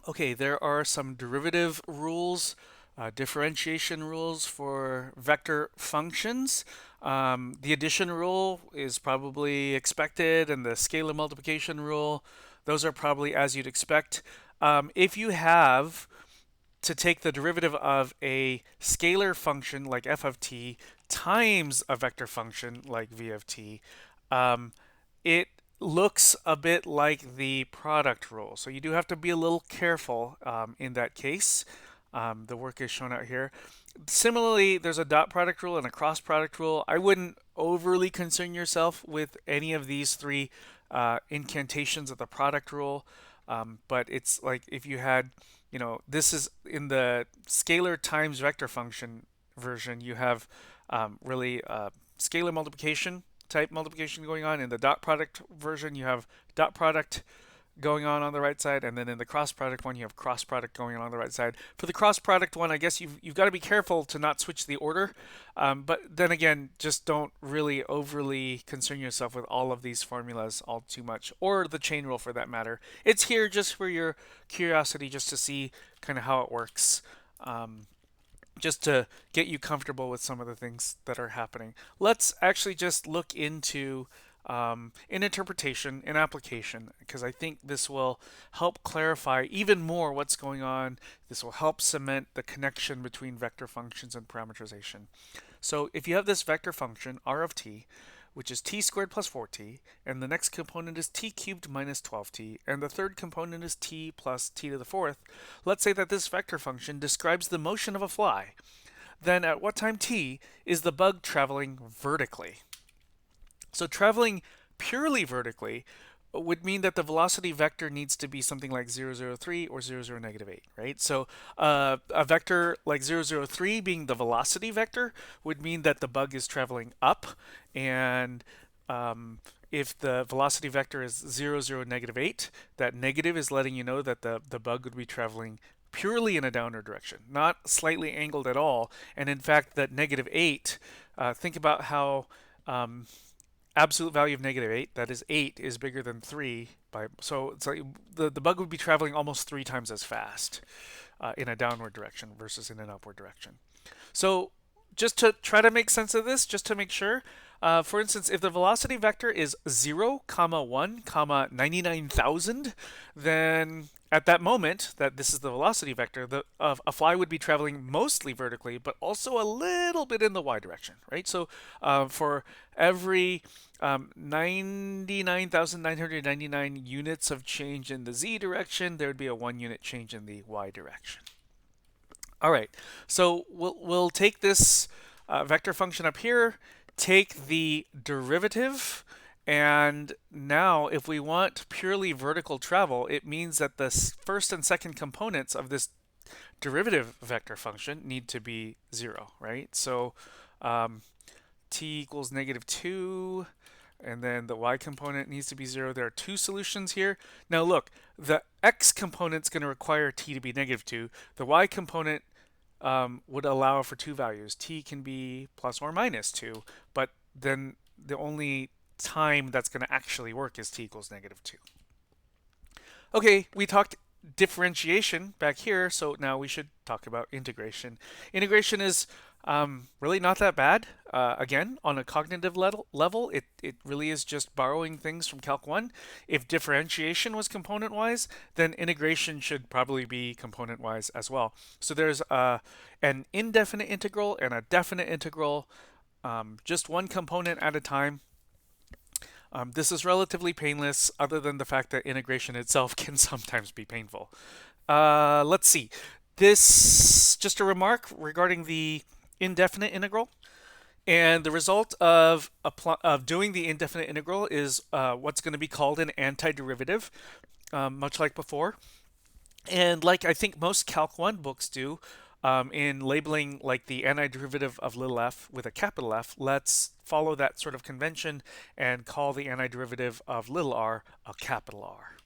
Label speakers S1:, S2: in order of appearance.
S1: Okay, there are some derivative rules, differentiation rules for vector functions. The addition rule is probably expected, and the scalar multiplication rule, those are probably as you'd expect. If you have to take the derivative of a scalar function like f of t times a vector function like v of t, um, it looks a bit like the product rule. So you do have to be a little careful in that case. The work is shown out here. Similarly, there's a dot product rule and a cross product rule. I wouldn't overly concern yourself with any of these three incantations of the product rule. But it's like if you had, this is in the scalar times vector function version, you have really scalar multiplication type multiplication going on. In the dot product version, you have dot product going on the right side, and then in the cross product one, you have cross product going on the right side. For the cross product one, I guess you've got to be careful to not switch the order. But then again, just don't really overly concern yourself with all of these formulas all too much, or the chain rule for that matter. It's here just for your curiosity, just to see kind of how it works. Just to get you comfortable with some of the things that are happening. Let's actually just look into in interpretation and application, because I think this will help clarify even more what's going on. This will help cement the connection between vector functions and parameterization. So if you have this vector function r of t, which is t squared plus 4t, and the next component is t cubed minus 12t, and the third component is t plus t to the fourth, let's say that this vector function describes the motion of a fly. Then at what time t is the bug traveling vertically? So traveling purely vertically would mean that the velocity vector needs to be something like 0, 0, 3 or 0, 0, -8, right? So a vector like 0, 0, 3 being the velocity vector would mean that the bug is traveling up, and if the velocity vector is 0, 0, -8, that negative is letting you know that the bug would be traveling purely in a downward direction, not slightly angled at all. And in fact, that -8, think about how absolute value of -8, that is 8, is bigger than 3. So it's like the bug would be traveling almost 3 times as fast in a downward direction versus in an upward direction. So just to try to make sense of this, just to make sure, for instance, if the velocity vector is 0, 1, 99,000, then at that moment that this is the velocity vector, a fly would be traveling mostly vertically, but also a little bit in the y direction, right? So for every 99,999 units of change in the z direction, there would be a 1 unit change in the y direction. All right, so we'll take this vector function up here, take the derivative, and now if we want purely vertical travel, it means that the first and second components of this derivative vector function need to be 0, right? So t equals -2, and then the y component needs to be 0. There are two solutions here. Now look, the x component is going to require t to be -2. The y component would allow for two values. T can be plus or minus 2, but then the only time that's going to actually work is t equals -2. Okay, we talked differentiation back here, so now we should talk about integration. Integration is really not that bad. Again, on a cognitive level, it really is just borrowing things from Calc 1. If differentiation was component-wise, then integration should probably be component-wise as well. So there's an indefinite integral and a definite integral, just one component at a time. This is relatively painless, other than the fact that integration itself can sometimes be painful. Let's see. This, just a remark regarding the indefinite integral. And the result of doing the indefinite integral is what's going to be called an antiderivative, much like before. And like I think most Calc 1 books do, in labeling like the antiderivative of little f with a capital F, let's follow that sort of convention and call the antiderivative of little r a capital R.